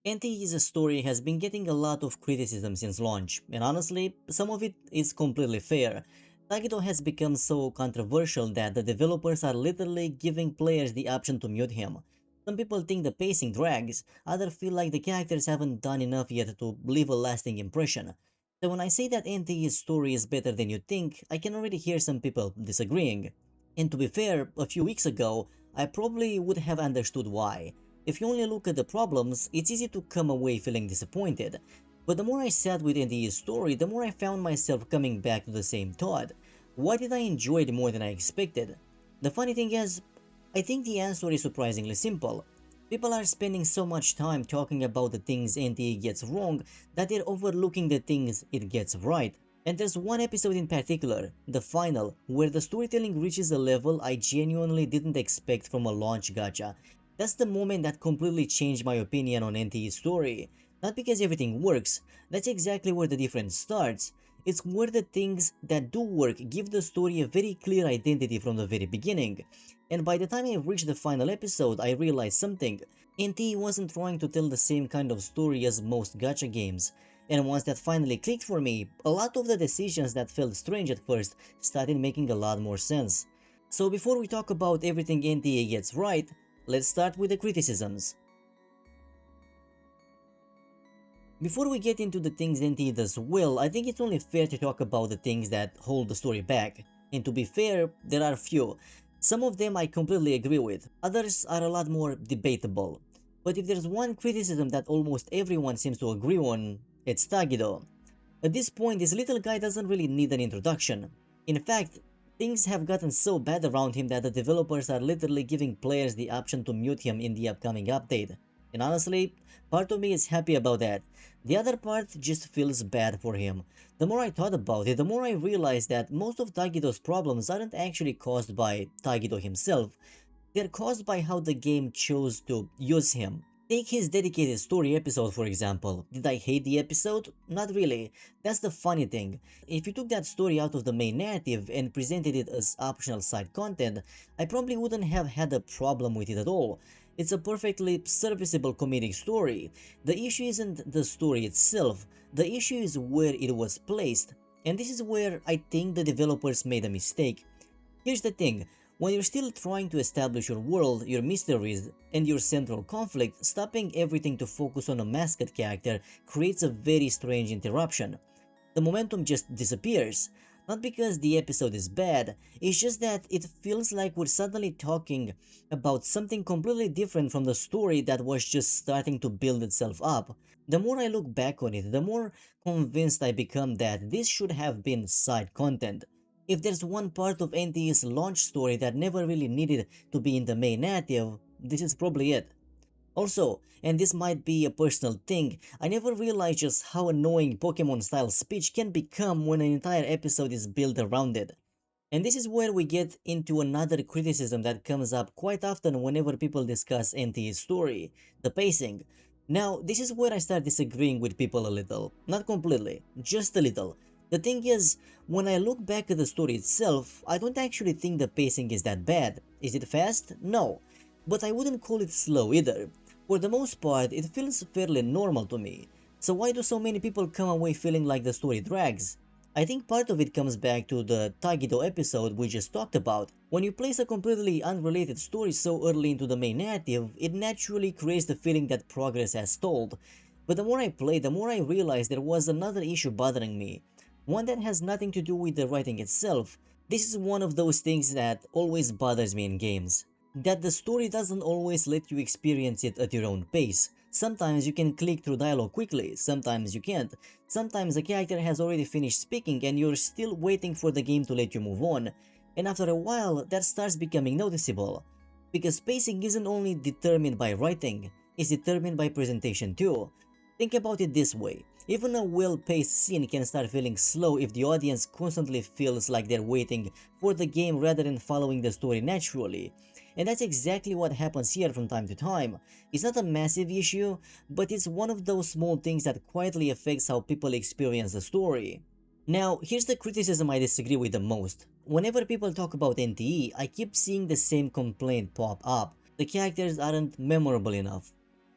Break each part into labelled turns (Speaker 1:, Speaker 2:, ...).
Speaker 1: NTE's story has been getting a lot of criticism since launch, and honestly, some of it is completely fair. Taygedo has become so controversial that the developers are literally giving players the option to mute him. Some people think the pacing drags, others feel like the characters haven't done enough yet to leave a lasting impression. So when I say that NTE's story is better than you think, I can already hear some people disagreeing. And to be fair, a few weeks ago, I probably would have understood why. If you only look at the problems, it's easy to come away feeling disappointed. But the more I sat with NTE's story, the more I found myself coming back to the same thought. Why did I enjoy it more than I expected? The funny thing is, I think the answer is surprisingly simple. People are spending so much time talking about the things NTE gets wrong that they're overlooking the things it gets right. And there's one episode in particular, the final, where the storytelling reaches a level I genuinely didn't expect from a launch gacha. That's the moment that completely changed my opinion on NTE's story. Not because everything works, that's exactly where the difference starts. It's where the things that do work give the story a very clear identity from the very beginning. And by the time I reached the final episode, I realized something. NTE wasn't trying to tell the same kind of story as most gacha games. And once that finally clicked for me, a lot of the decisions that felt strange at first started making a lot more sense. So before we talk about everything NTE gets right, let's start with the criticisms. Before we get into the things NTE does well, I think it's only fair to talk about the things that hold the story back. And to be fair, there are few. Some of them I completely agree with, others are a lot more debatable. But if there's one criticism that almost everyone seems to agree on, it's Taygedo. At this point, this little guy doesn't really need an introduction. In fact, things have gotten so bad around him that the developers are literally giving players the option to mute him in the upcoming update. And honestly, part of me is happy about that. The other part just feels bad for him. The more I thought about it, the more I realized that most of Taygedo's problems aren't actually caused by Taygedo himself. They're caused by how the game chose to use him. Take his dedicated story episode for example. Did I hate the episode? Not really. That's the funny thing. If you took that story out of the main narrative and presented it as optional side content, I probably wouldn't have had a problem with it at all. It's a perfectly serviceable comedic story. The issue isn't the story itself, the issue is where it was placed. And this is where I think the developers made a mistake. Here's the thing, when you're still trying to establish your world, your mysteries, and your central conflict, stopping everything to focus on a mascot character creates a very strange interruption. The momentum just disappears. Not because the episode is bad, it's just that it feels like we're suddenly talking about something completely different from the story that was just starting to build itself up. The more I look back on it, the more convinced I become that this should have been side content. If there's one part of NTE's launch story that never really needed to be in the main narrative, this is probably it. Also, and this might be a personal thing, I never realized just how annoying Pokemon style speech can become when an entire episode is built around it. And this is where we get into another criticism that comes up quite often whenever people discuss NTE's story, the pacing. Now, this is where I start disagreeing with people a little. Not completely, just a little. The thing is, when I look back at the story itself, I don't actually think the pacing is that bad. Is it fast? No. But I wouldn't call it slow either. For the most part, it feels fairly normal to me. So why do so many people come away feeling like the story drags? I think part of it comes back to the Taygedo episode we just talked about. When you place a completely unrelated story so early into the main narrative, it naturally creates the feeling that progress has stalled. But the more I played, the more I realized there was another issue bothering me. One that has nothing to do with the writing itself. This is one of those things that always bothers me in games. That the story doesn't always let you experience it at your own pace. Sometimes you can click through dialogue quickly, sometimes you can't. Sometimes the character has already finished speaking and you're still waiting for the game to let you move on. And after a while, that starts becoming noticeable. Because pacing isn't only determined by writing, it's determined by presentation too. Think about it this way. Even a well-paced scene can start feeling slow if the audience constantly feels like they're waiting for the game rather than following the story naturally. And that's exactly what happens here from time to time. It's not a massive issue, but it's one of those small things that quietly affects how people experience the story. Now, here's the criticism I disagree with the most. Whenever people talk about NTE, I keep seeing the same complaint pop up. The characters aren't memorable enough.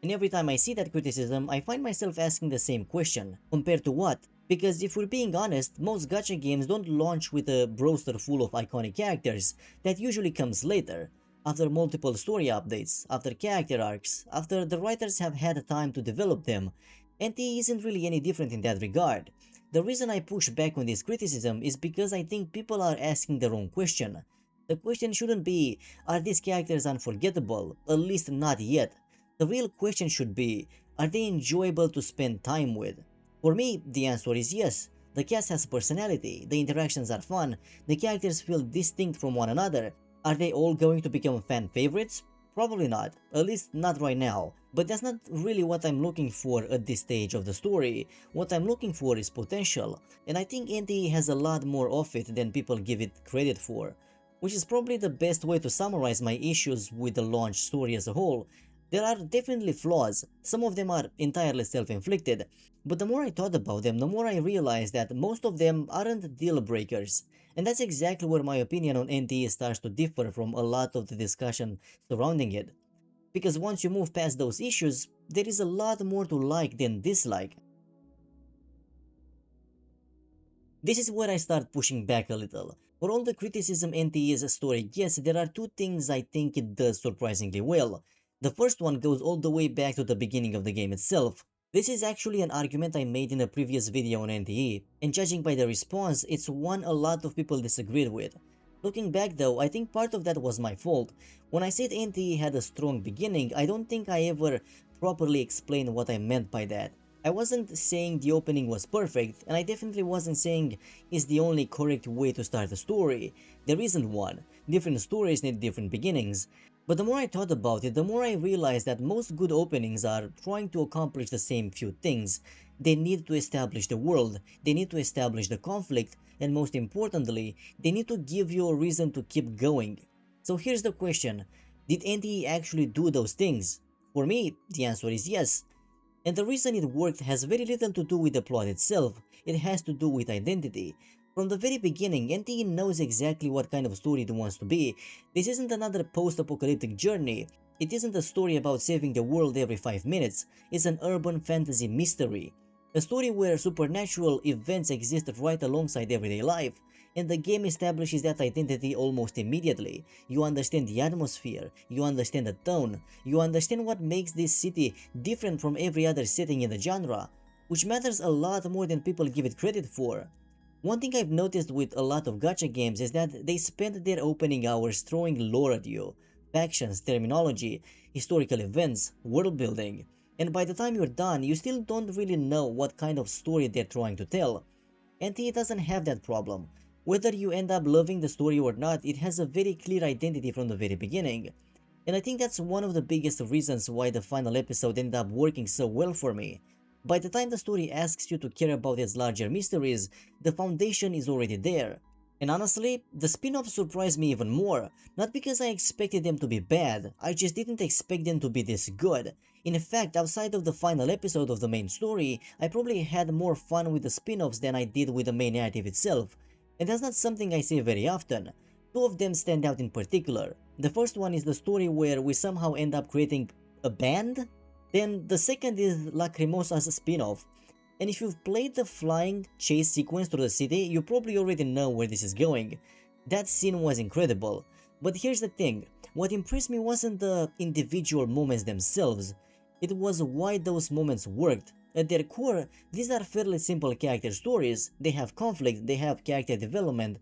Speaker 1: And every time I see that criticism, I find myself asking the same question. Compared to what? Because if we're being honest, most gacha games don't launch with a roster full of iconic characters. That usually comes later, after multiple story updates, after character arcs, after the writers have had time to develop them. NTE isn't really any different in that regard. The reason I push back on this criticism is because I think people are asking the wrong question. The question shouldn't be, are these characters unforgettable? At least not yet. The real question should be, are they enjoyable to spend time with? For me, the answer is yes. The cast has personality, the interactions are fun, the characters feel distinct from one another. Are they all going to become fan favorites? Probably not, at least not right now. But that's not really what I'm looking for at this stage of the story. What I'm looking for is potential, and I think NTE has a lot more of it than people give it credit for. Which is probably the best way to summarize my issues with the launch story as a whole. There are definitely flaws, some of them are entirely self-inflicted, but the more I thought about them, the more I realized that most of them aren't deal breakers. And that's exactly where my opinion on NTE starts to differ from a lot of the discussion surrounding it. Because once you move past those issues, there is a lot more to like than dislike. This is where I start pushing back a little. For all the criticism NTE's story gets, there are two things I think it does surprisingly well. The first one goes all the way back to the beginning of the game itself. This is actually an argument I made in a previous video on NTE, and judging by the response, it's one a lot of people disagreed with. Looking back though, I think part of that was my fault. When I said NTE had a strong beginning, I don't think I ever properly explained what I meant by that. I wasn't saying the opening was perfect, and I definitely wasn't saying it's the only correct way to start a story. There isn't one. Different stories need different beginnings. But the more I thought about it, the more I realized that most good openings are trying to accomplish the same few things. They need to establish the world, they need to establish the conflict, and most importantly, they need to give you a reason to keep going. So here's the question, did NTE actually do those things? For me, the answer is yes. And the reason it worked has very little to do with the plot itself, it has to do with identity. From the very beginning, NTE knows exactly what kind of story it wants to be. This isn't another post-apocalyptic journey, it isn't a story about saving the world every 5 minutes, it's an urban fantasy mystery. A story where supernatural events exist right alongside everyday life, and the game establishes that identity almost immediately. You understand the atmosphere, you understand the tone, you understand what makes this city different from every other setting in the genre, which matters a lot more than people give it credit for. One thing I've noticed with a lot of gacha games is that they spend their opening hours throwing lore at you, factions, terminology, historical events, world building, and by the time you're done, you still don't really know what kind of story they're trying to tell. NTE doesn't have that problem. Whether you end up loving the story or not, it has a very clear identity from the very beginning. And I think that's one of the biggest reasons why the final episode ended up working so well for me. By the time the story asks you to care about its larger mysteries, the foundation is already there. And honestly, the spin-offs surprised me even more, not because I expected them to be bad, I just didn't expect them to be this good. In fact, outside of the final episode of the main story, I probably had more fun with the spin-offs than I did with the main narrative itself. And that's not something I say very often. Two of them stand out in particular. The first one is the story where we somehow end up creating a band? Then the second is Lacrimosa's spin-off. And if you've played the flying chase sequence through the city, you probably already know where this is going. That scene was incredible. But here's the thing, what impressed me wasn't the individual moments themselves, it was why those moments worked. At their core, these are fairly simple character stories, they have conflict, they have character development,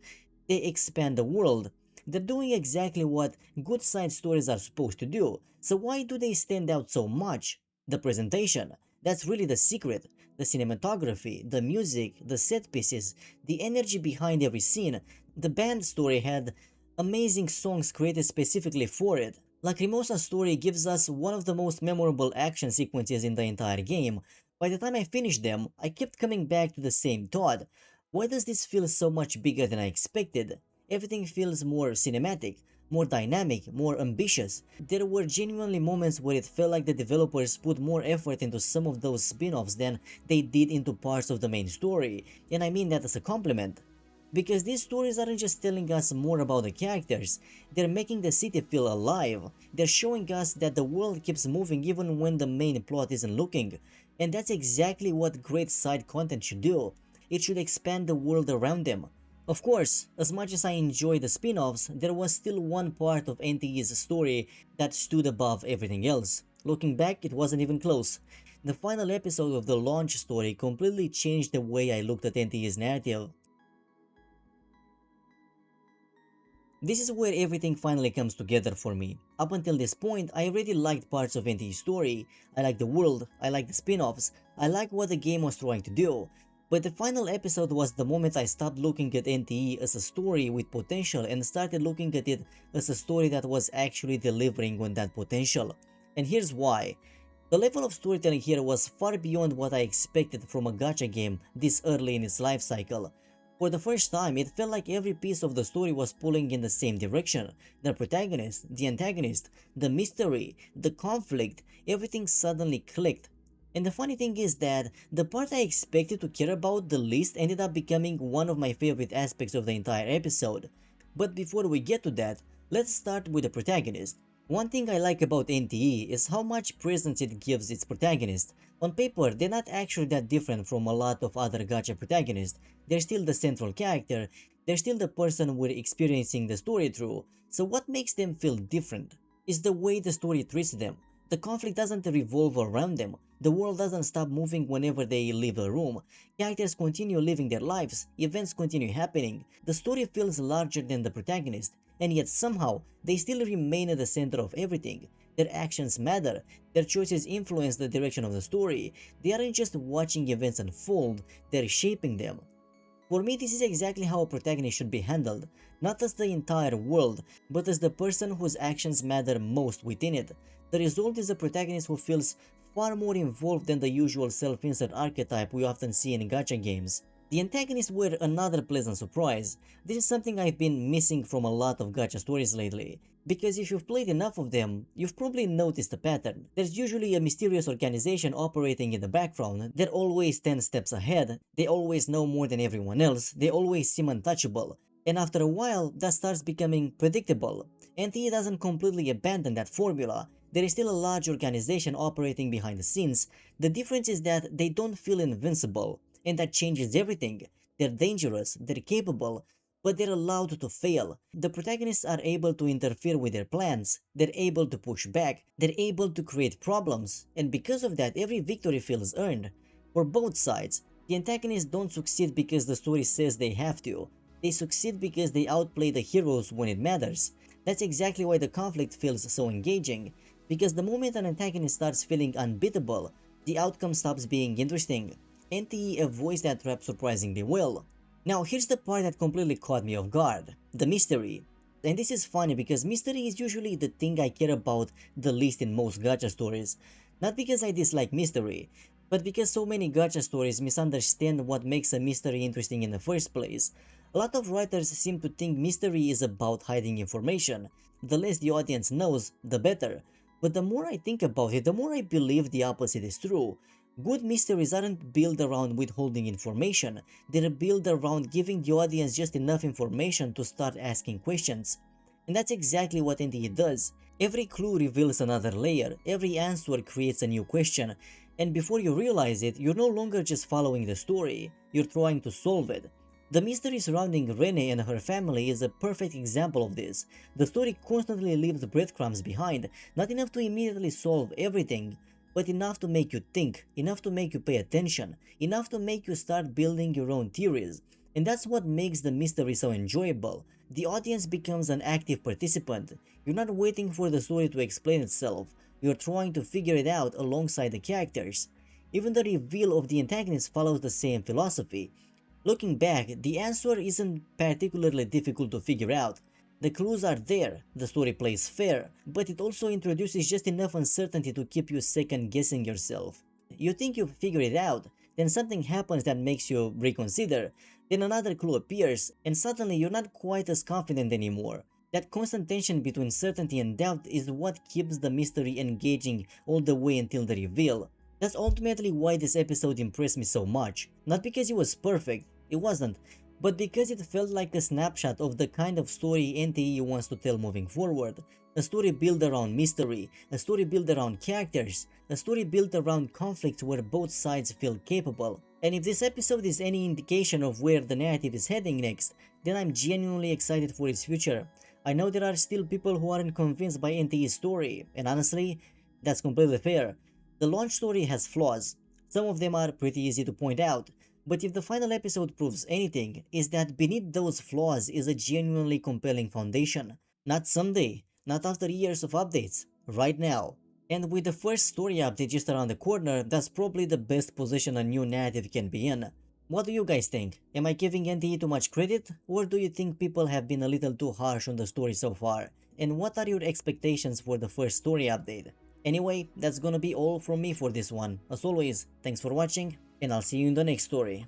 Speaker 1: they expand the world. They're doing exactly what good side stories are supposed to do, so why do they stand out so much? The presentation, that's really the secret. The cinematography, the music, the set pieces, the energy behind every scene. The band story had amazing songs created specifically for it. Lacrimosa's story gives us one of the most memorable action sequences in the entire game. By the time I finished them, I kept coming back to the same thought. Why does this feel so much bigger than I expected? Everything feels more cinematic, more dynamic, more ambitious. There were genuinely moments where it felt like the developers put more effort into some of those spin-offs than they did into parts of the main story, and I mean that as a compliment. Because these stories aren't just telling us more about the characters, they're making the city feel alive. They're showing us that the world keeps moving even when the main plot isn't looking. And that's exactly what great side content should do. It should expand the world around them. Of course, as much as I enjoy the spin-offs, there was still one part of NTE's story that stood above everything else. Looking back, it wasn't even close. The final episode of the launch story completely changed the way I looked at NTE's narrative. This is where everything finally comes together for me. Up until this point, I already liked parts of NTE's story, I liked the world, I liked the spin-offs, I liked what the game was trying to do. But the final episode was the moment I stopped looking at NTE as a story with potential and started looking at it as a story that was actually delivering on that potential. And here's why. The level of storytelling here was far beyond what I expected from a gacha game this early in its life cycle. For the first time, it felt like every piece of the story was pulling in the same direction. The protagonist, the antagonist, the mystery, the conflict, everything suddenly clicked. And the funny thing is that the part I expected to care about the least ended up becoming one of my favorite aspects of the entire episode. But before we get to that, let's start with the protagonist. One thing I like about NTE is how much presence it gives its protagonist. On paper, they're not actually that different from a lot of other gacha protagonists. They're still the central character, they're still the person we're experiencing the story through, so what makes them feel different is the way the story treats them. The conflict doesn't revolve around them, the world doesn't stop moving whenever they leave a room, characters continue living their lives, events continue happening, the story feels larger than the protagonist, and yet somehow they still remain at the center of everything. Their actions matter, their choices influence the direction of the story, they aren't just watching events unfold, they're shaping them. For me, this is exactly how a protagonist should be handled, not as the entire world, but as the person whose actions matter most within it. The result is a protagonist who feels far more involved than the usual self-insert archetype we often see in gacha games. The antagonists were another pleasant surprise. This is something I've been missing from a lot of gacha stories lately. Because if you've played enough of them, you've probably noticed a pattern. There's usually a mysterious organization operating in the background, they're always 10 steps ahead, they always know more than everyone else, they always seem untouchable. And after a while, that starts becoming predictable. NTE doesn't completely abandon that formula. There is still a large organization operating behind the scenes. The difference is that they don't feel invincible, and that changes everything. They're dangerous, they're capable, but they're allowed to fail. The protagonists are able to interfere with their plans, they're able to push back, they're able to create problems, and because of that every victory feels earned. For both sides, the antagonists don't succeed because the story says they have to, they succeed because they outplay the heroes when it matters. That's exactly why the conflict feels so engaging, because the moment an antagonist starts feeling unbeatable, the outcome stops being interesting. NTE avoids that trap surprisingly well. Now here's the part that completely caught me off guard, the mystery. And this is funny because mystery is usually the thing I care about the least in most gacha stories. Not because I dislike mystery, but because so many gacha stories misunderstand what makes a mystery interesting in the first place. A lot of writers seem to think mystery is about hiding information. The less the audience knows, the better. But the more I think about it, the more I believe the opposite is true. Good mysteries aren't built around withholding information, they're built around giving the audience just enough information to start asking questions. And that's exactly what NTE does. Every clue reveals another layer, every answer creates a new question, and before you realize it, you're no longer just following the story, you're trying to solve it. The mystery surrounding Rene and her family is a perfect example of this. The story constantly leaves breadcrumbs behind, not enough to immediately solve everything, but enough to make you think, enough to make you pay attention, enough to make you start building your own theories. And that's what makes the mystery so enjoyable. The audience becomes an active participant. You're not waiting for the story to explain itself, you're trying to figure it out alongside the characters. Even the reveal of the antagonist follows the same philosophy. Looking back, the answer isn't particularly difficult to figure out. The clues are there, the story plays fair, but it also introduces just enough uncertainty to keep you second guessing yourself. You think you've figured it out, then something happens that makes you reconsider, then another clue appears, and suddenly you're not quite as confident anymore. That constant tension between certainty and doubt is what keeps the mystery engaging all the way until the reveal. That's ultimately why this episode impressed me so much, not because it was perfect, it wasn't, but because it felt like a snapshot of the kind of story NTE wants to tell moving forward. A story built around mystery, a story built around characters, a story built around conflict where both sides feel capable. And if this episode is any indication of where the narrative is heading next, then I'm genuinely excited for its future. I know there are still people who aren't convinced by NTE's story, and honestly, that's completely fair. The launch story has flaws. Some of them are pretty easy to point out, but if the final episode proves anything, is that beneath those flaws is a genuinely compelling foundation. Not someday, not after years of updates, right now. And with the first story update just around the corner, that's probably the best position a new narrative can be in. What do you guys think? Am I giving NTE too much credit? Or do you think people have been a little too harsh on the story so far? And what are your expectations for the first story update? Anyway, that's gonna be all from me for this one. As always, thanks for watching, and I'll see you in the next story.